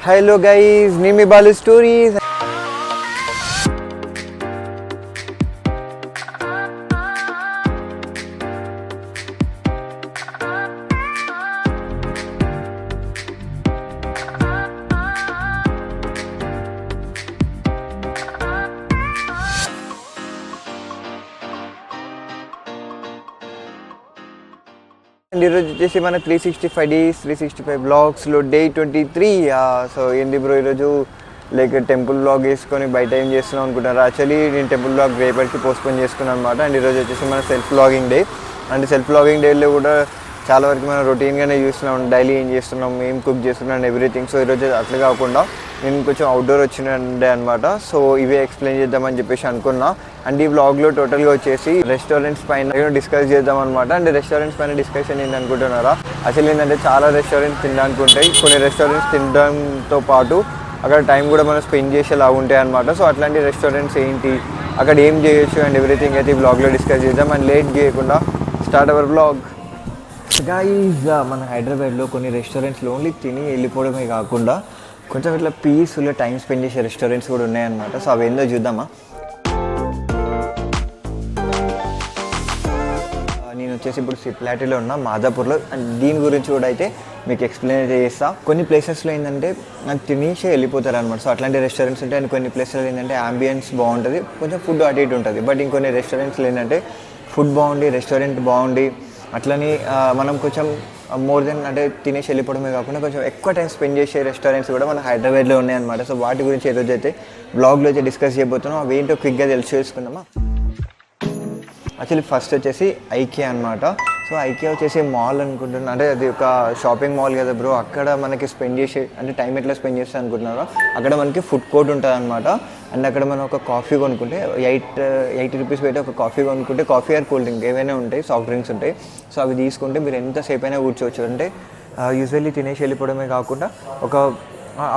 Hello guys, Nimi Balu Stories. ఈరోజు వచ్చేసి మన 365 డేస్ 365 బ్లాగ్స్లో డే 23. సో ఏంటి బ్రో ఈరోజు లైక్ టెంపుల్ బ్లాగ్ వేసుకొని బయట ఏం చేస్తున్నాం అనుకుంటారు. యాక్చువల్లీ నేను టెంపుల్ బ్లాగ్ రేపటికి పోస్ట్పోన్ చేసుకున్నాను అనమాట. అండ్ ఈరోజు వచ్చేసి మన self blogging day. And self blogging డేలో కూడా చాలా వరకు మనం రొటీన్గానే చూస్తున్నాం, డైలీ ఏం చేస్తున్నాం, ఏం కుక్ చేస్తున్నాం అండ్ ఎవ్రీథింగ్. సో ఈరోజు అట్లా కాకుండా నేను కొంచెం అవుట్డోర్ వచ్చిండే అనమాట. సో ఇవే ఎక్స్ప్లెయిన్ చేద్దామని చెప్పేసి అనుకున్నా. అండ్ ఈ వ్లాగ్లో టోటల్గా వచ్చేసి రెస్టారెంట్స్ పైన డిస్కస్ చేద్దాం అనమాట. అండ్ రెస్టారెంట్స్ పైన డిస్కషన్ ఏంటి అనుకుంటున్నారా? అసలు ఏంటంటే చాలా రెస్టారెంట్స్ తినడానికి ఉంటాయి. కొన్ని రెస్టారెంట్స్ తినడంతో పాటు అక్కడ టైం కూడా మనం స్పెండ్ చేసేలా ఉంటాయి అనమాట. సో అట్లాంటి రెస్టారెంట్స్ ఏంటి, అక్కడ ఏం చేయొచ్చు అండ్ ఎవ్రీథింగ్ అయితే ఈ వ్లాగ్లో డిస్కస్ చేద్దాం. అండ్ లేట్ చేయకుండా స్టార్ట్ అవర్ వ్లాగ్. గైస్, మన హైదరాబాద్లో కొన్ని రెస్టారెంట్స్లో ఓన్లీ తిని వెళ్ళిపోవడమే కాకుండా కొంచెం ఇట్లా పీస్ఫుల్గా టైం స్పెండ్ చేసే రెస్టారెంట్స్ కూడా ఉన్నాయన్నమాట. సో అవి ఏందో చూద్దామా. నేను వచ్చేసి ఇప్పుడు సిప్లాటిలో ఉన్న మాదాపూర్లో. అండ్ దీని గురించి కూడా అయితే మీకు ఎక్స్ప్లెయిన్ అయితే చేస్తా. కొన్ని ప్లేసెస్లో ఏంటంటే నాకు తినేసే వెళ్ళిపోతారు అనమాట. సో అట్లాంటి రెస్టారెంట్స్ ఉంటాయి. అండ్ కొన్ని ప్లేసెస్లో ఏంటంటే అంబియన్స్ బాగుంటుంది, కొంచెం ఫుడ్ అటు ఇటు ఉంటుంది. బట్ ఇంకొన్ని రెస్టారెంట్స్లో ఏంటంటే ఫుడ్ బాగుండి, రెస్టారెంట్ బాగుండి, అట్లని మనం కొంచెం మోర్ దెన్ అంటే తినేసి వెళ్ళిపోవడమే కాకుండా కొంచెం ఎక్కువ టైం స్పెండ్ చేసే రెస్టారెంట్స్ కూడా మన హైదరాబాద్లో ఉన్నాయన్నమాట. సో వాటి గురించి ఈరోజు అయితే బ్లాగ్లో అయితే డిస్కస్ చేయబోతున్నాం. అవి ఏంటో క్విక్గా చేసుకుందామా. యాక్చువల్లీ ఫస్ట్ వచ్చేసి ఐకియా అనమాట. సో ఐకియా వచ్చేసి మాల్ అనుకుంటున్నా, అంటే అది ఒక షాపింగ్ మాల్ కదా బ్రో. అక్కడ మనకి స్పెండ్ చేసే అంటే టైం ఎట్లా స్పెండ్ చేస్తా అనుకుంటున్నారో అక్కడ మనకి ఫుడ్ కోర్ట్ ఉంటుంది అనమాట. అండ్ అక్కడ మనం ఒక కాఫీ కొనుక్కుంటే 80 రూపీస్ పెట్టి ఒక కాఫీ కొనుక్కుంటే కాఫీ ఆర్ కూల్ డ్రింక్ ఏవైనా ఉంటాయి, సాఫ్ట్ డ్రింక్స్ ఉంటాయి. సో అవి తీసుకుంటే మీరు ఎంతసేపు అయినా కూర్చోవచ్చు. అంటే యూజువల్లీ తినేసి వెళ్ళిపోవడమే కాకుండా ఒక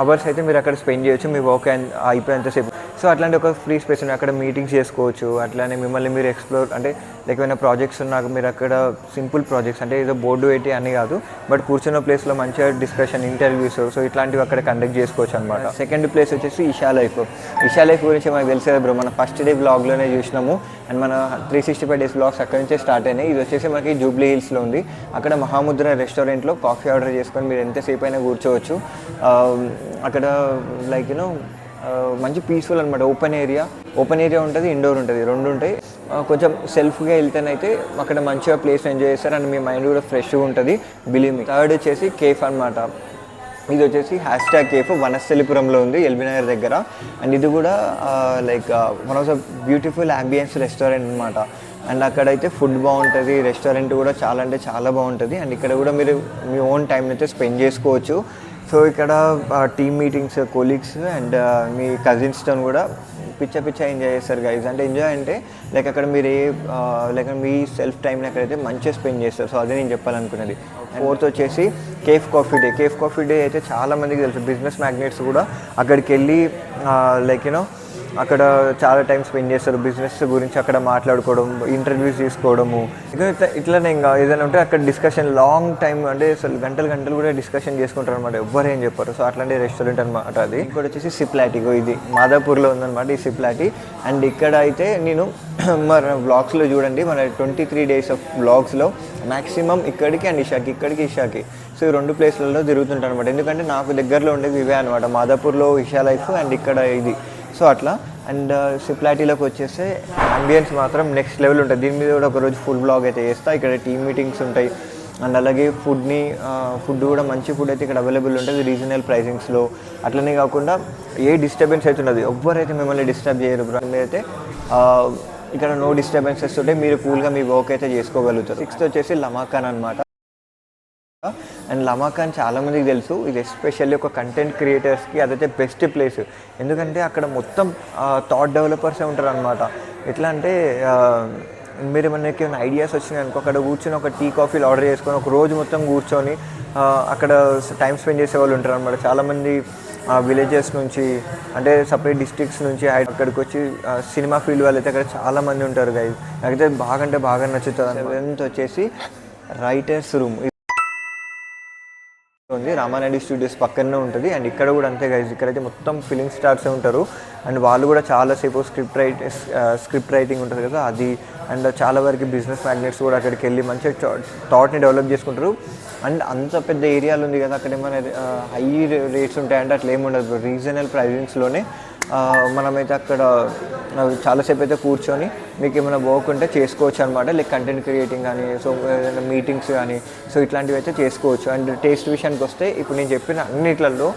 అవర్స్ అయితే మీరు అక్కడ స్పెండ్ చేయొచ్చు, మీ వర్క్ అయిపోయేంతసేపు. సో అట్లాంటి ఒక ఫ్రీ స్పేస్ ఉంది, అక్కడ మీటింగ్స్ చేసుకోవచ్చు. అట్లానే మిమ్మల్ని మీరు ఎక్స్ప్లోర్ అంటే లైక్ ఏమైనా ప్రాజెక్ట్స్ ఉన్నాక మీరు అక్కడ సింపుల్ ప్రాజెక్ట్స్ అంటే ఏదో బోర్డు పెట్టి అని కాదు, బట్ కూర్చున్న ప్లేస్లో మంచిగా డిస్కషన్, ఇంటర్వ్యూస్, సో ఇట్లాంటివి అక్కడ కండక్ట్ చేసుకోవచ్చు అనమాట. సెకండ్ ప్లేస్ వచ్చేసి ఇషా లైఫ్. ఇషా లైఫ్ గురించి మనకు తెలుసు కదా బ్రో, మన ఫస్ట్ డే బ్లాగ్లోనే చూసినాము. అండ్ మన 365 డేస్ బ్లాగ్స్ అక్కడ నుంచే స్టార్ట్ అయినాయి. ఇది వచ్చేసి మనకి జూబ్లీ హిల్స్లో ఉంది. అక్కడ మహాముద్ర రెస్టారెంట్లో కాఫీ ఆర్డర్ చేసుకొని మీరు ఎంతసేపు అయినా కూర్చోవచ్చు. అక్కడ లైక్ యూనో మంచి పీస్ఫుల్ అనమాట. ఓపెన్ ఏరియా ఉంటుంది, ఇండోర్ ఉంటుంది, రెండు ఉంటాయి. కొంచెం సెల్ఫ్గా వెళ్తేనైతే అక్కడ మంచిగా ప్లేస్ ఎంజాయ్ చేస్తారు అండ్ మీ మైండ్ కూడా ఫ్రెష్గా ఉంటుంది. బిలీవ్. థర్డ్ వచ్చేసి కేఫ్ అనమాట. ఇది వచ్చేసి #కేఫ్ వనస్థలిపురంలో ఉంది, ఎల్బీనగర్ దగ్గర. అండ్ ఇది కూడా like one of the beautiful ambience restaurant అనమాట. అండ్ అక్కడైతే ఫుడ్ బాగుంటుంది, రెస్టారెంట్ కూడా చాలా అంటే చాలా బాగుంటుంది. అండ్ ఇక్కడ కూడా మీరు మీ ఓన్ టైం అయితే స్పెండ్ చేసుకోవచ్చు. సో ఇక్కడ టీమ్ మీటింగ్స్, కొలీగ్స్ అండ్ మీ కజిన్స్తో కూడా పిచ్చ ఎంజాయ్ చేస్తారు గైజ్. అంటే ఎంజాయ్ అంటే లైక్ అక్కడ మీరు లైక్ మీ సెల్ఫ్ టైంని అక్కడైతే మంచిగా స్పెండ్ చేస్తారు. సో అదే నేను చెప్పాలనుకున్నది. ఫోర్త్ వచ్చేసి కేఫ్ కాఫీ డే అయితే చాలామందికి తెలుసు. బిజినెస్ మ్యాగ్నెట్స్ కూడా అక్కడికి వెళ్ళి లైక్ యూనో అక్కడ చాలా టైం స్పెండ్ చేస్తారు. బిజినెస్ గురించి అక్కడ మాట్లాడుకోవడం, ఇంటర్వ్యూస్ తీసుకోవడము, ఇట్లనే ఇంకా ఏదైనా ఉంటే అక్కడ డిస్కషన్ లాంగ్ టైం, అంటే అసలు గంటలు కూడా డిస్కషన్ చేసుకుంటారు అనమాట. ఎవ్వరు ఏం చెప్పారు. సో అట్లాంటి రెస్టారెంట్ అనమాట అది. ఇంకోటి వచ్చేసి సిప్లాటిగో, ఇది మాదాపూర్లో ఉందన్నమాట ఈ సిప్లాటి. అండ్ ఇక్కడ అయితే నేను మన వ్లాగ్స్లో చూడండి, మన 23 డేస్ ఆఫ్ వ్లాగ్స్లో మ్యాక్సిమం ఇక్కడికి అండ్ ఇషాకి సో ఈ రెండు ప్లేస్లలో తిరుగుతుంటాను అనమాట. ఎందుకంటే నాకు దగ్గరలో ఉండేది ఇవే అనమాట, మాదాపూర్లో ఇషా లైఫ్ అండ్ ఇక్కడ ఇది. సో అట్లా. అండ్ సిప్లాటీలోకి వచ్చేస్తే అంబియన్స్ మాత్రం నెక్స్ట్ లెవెల్ ఉంటుంది. దీని మీద కూడా ఒకరోజు ఫుల్ బ్లాగ్ అయితే చేస్తా. ఇక్కడ టీమ్ మీటింగ్స్ ఉంటాయి. అండ్ అలాగే ఫుడ్ కూడా మంచి ఫుడ్ అయితే ఇక్కడ అవైలబుల్ ఉంటుంది రీజనల్ ప్రైసింగ్స్లో. అట్లనే కాకుండా ఏ డిస్టర్బెన్స్ అయితే ఉండదు, ఎవ్వరైతే మిమ్మల్ని డిస్టర్బ్ చేయరు బ్రో. అయితే ఇక్కడ నో డిస్టర్బెన్సెస్ ఉంటే మీరు కూల్గా మీ వర్క్ అయితే చేసుకోగలుగుతారు. 6th వచ్చేసి లమాకాన్ అనమాట. అండ్ లమాకాన్ చాలామందికి తెలుసు, ఇది ఎస్పెషల్లీ ఒక కంటెంట్ క్రియేటర్స్కి అదైతే బెస్ట్ ప్లేస్. ఎందుకంటే అక్కడ మొత్తం థాట్ డెవలపర్సే ఉంటారు అనమాట. ఎట్లా అంటే మీరు మనకి ఏమైనా ఐడియాస్ వచ్చినాయి అనుకో, అక్కడ కూర్చొని ఒక టీ కాఫీలు ఆర్డర్ చేసుకొని ఒక రోజు మొత్తం కూర్చొని అక్కడ టైం స్పెండ్ చేసే వాళ్ళు ఉంటారు అనమాట. చాలామంది విలేజెస్ నుంచి, అంటే సపరేట్ డిస్ట్రిక్ట్స్ నుంచి అక్కడికి వచ్చి సినిమా ఫీల్డ్ వాళ్ళు అయితే అక్కడ చాలామంది ఉంటారు గైస్. నాకైతే బాగా నచ్చుతుంది. 7th వచ్చేసి రైటర్స్ రూమ్. ఉంటుంది. రామానాయుడు స్టూడియోస్ పక్కనే ఉంటుంది. అండ్ ఇక్కడ కూడా అంతే గైస్, ఇక్కడైతే మొత్తం ఫిలిం స్టార్సే ఉంటారు. అండ్ వాళ్ళు కూడా చాలాసేపు స్క్రిప్ట్ రైటింగ్ ఉంటుంది కదా అది. అండ్ చాలా వరకు బిజినెస్ మ్యాగ్నెట్స్ కూడా అక్కడికి వెళ్ళి మంచిగా థాట్ని డెవలప్ చేసుకుంటారు. అండ్ అంత పెద్ద ఏరియాలు ఉంది కదా, అక్కడ ఏమైనా హై రేట్స్ ఉంటాయంటే అట్లా ఏముండదు. రీజనల్ ప్రైజింగ్స్లోనే మనమైతే అక్కడ చాలాసేపు అయితే కూర్చొని మీకు ఏమైనా వర్క్ ఉంటే చేసుకోవచ్చు అనమాట. లైక్ కంటెంట్ క్రియేటింగ్ కానీ, సో ఏదైనా మీటింగ్స్ కానీ, సో ఇట్లాంటివి అయితే చేసుకోవచ్చు. అండ్ టేస్ట్ విషయానికి వస్తే ఇప్పుడు నేను చెప్పిన అన్నిట్లలో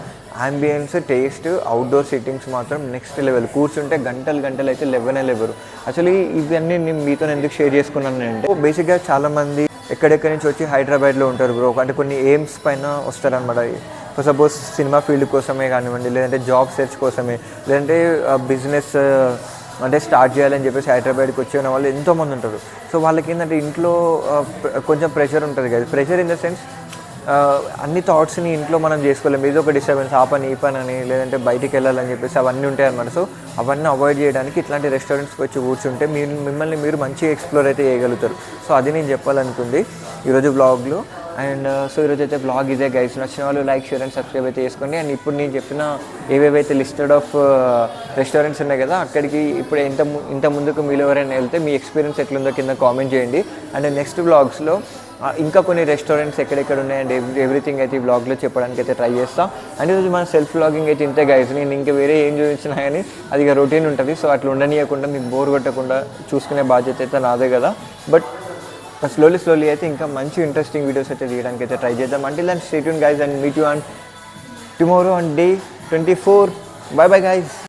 అంబియన్స్, టేస్ట్, అవుట్డోర్ సిట్టింగ్స్ మాత్రం నెక్స్ట్ లెవెల్. కూర్చుంటే గంటలు అయితే లెవరు. యాక్చువల్లీ ఇవన్నీ నేను మీతో ఎందుకు షేర్ చేసుకున్నాను అంటే, బేసిక్గా చాలామంది ఎక్కడెక్కడి నుంచి వచ్చి హైదరాబాద్లో ఉంటారు బ్రో. అంటే కొన్ని ఎయిమ్స్ పైన వస్తారనమాట. సపోజ్ సినిమా ఫీల్డ్ కోసమే కానివ్వండి, లేదంటే జాబ్ సెర్చ్ కోసమే, లేదంటే బిజినెస్ అంటే స్టార్ట్ చేయాలని చెప్పేసి హైదరాబాద్కి వచ్చిన వాళ్ళు ఎంతోమంది ఉంటారు. సో వాళ్ళకి ఏంటంటే ఇంట్లో కొంచెం ప్రెషర్ ఉంటుంది కదా. ప్రెషర్ ఇన్ ద సెన్స్ అన్ని థాట్స్ని ఇంట్లో మనం చేసుకోలేము. ఏదో ఒక డిస్టర్బెన్స్, ఆ పని ఈ పని అని, లేదంటే బయటికి వెళ్ళాలని చెప్పేసి అవన్నీ ఉంటాయి అన్నమాట. సో అవన్నీ అవాయిడ్ చేయడానికి ఇట్లాంటి రెస్టారెంట్స్కి వచ్చి కూర్చుంటే మిమ్మల్ని మీరు మంచిగా ఎక్స్ప్లోర్ అయితే చేయగలుగుతారు. సో అది నేను చెప్పాలనుకుంది ఈరోజు బ్లాగ్లో. అండ్ సో ఈరోజు అయితే బ్లాగ్ ఇదే గైస్. నచ్చిన వాళ్ళు లైక్, షేర్ అండ్ సబ్స్క్రైబ్ అయితే చేసుకోండి. అండ్ ఇప్పుడు నేను చెప్పిన ఏవేవైతే లిస్టెడ్ ఆఫ్ రెస్టారెంట్స్ ఉన్నాయి కదా, అక్కడికి ఇప్పుడు ఇంత ముందుకు మీలో ఎవరైనా వెళ్తే మీ ఎక్స్పీరియన్స్ ఎట్లుందో కింద కామెంట్ చేయండి. అండ్ నెక్స్ట్ బ్లాగ్స్లో ఇంకా కొన్ని రెస్టారెంట్స్ ఎక్కడెక్కడ ఉన్నాయండి ఎవ్రీథింగ్ అయితే ఈ బ్లాగ్లో చెప్పడానికి అయితే ట్రై చేస్తాం. అండ్ ఈరోజు మన సెల్ఫ్ బ్లాగింగ్ అయితే ఇంతే గైస్. నేను ఇంకా వేరే ఏం చూపించినా కానీ అది ఇక రొటీన్ ఉంటుంది. సో అట్లా ఉండనీయకుండా, మీకు బోర్ కొట్టకుండా చూసుకునే బాధ్యత అయితే నాదే కదా. బట్ స్లోలీ అయితే ఇంకా మంచి ఇంట్రెస్టింగ్ వీడియోస్ అయితే తీయడానికి అయితే ట్రై చేద్దాం. Until then stay tune guys and meet you on tomorrow on day 24. Bye guys.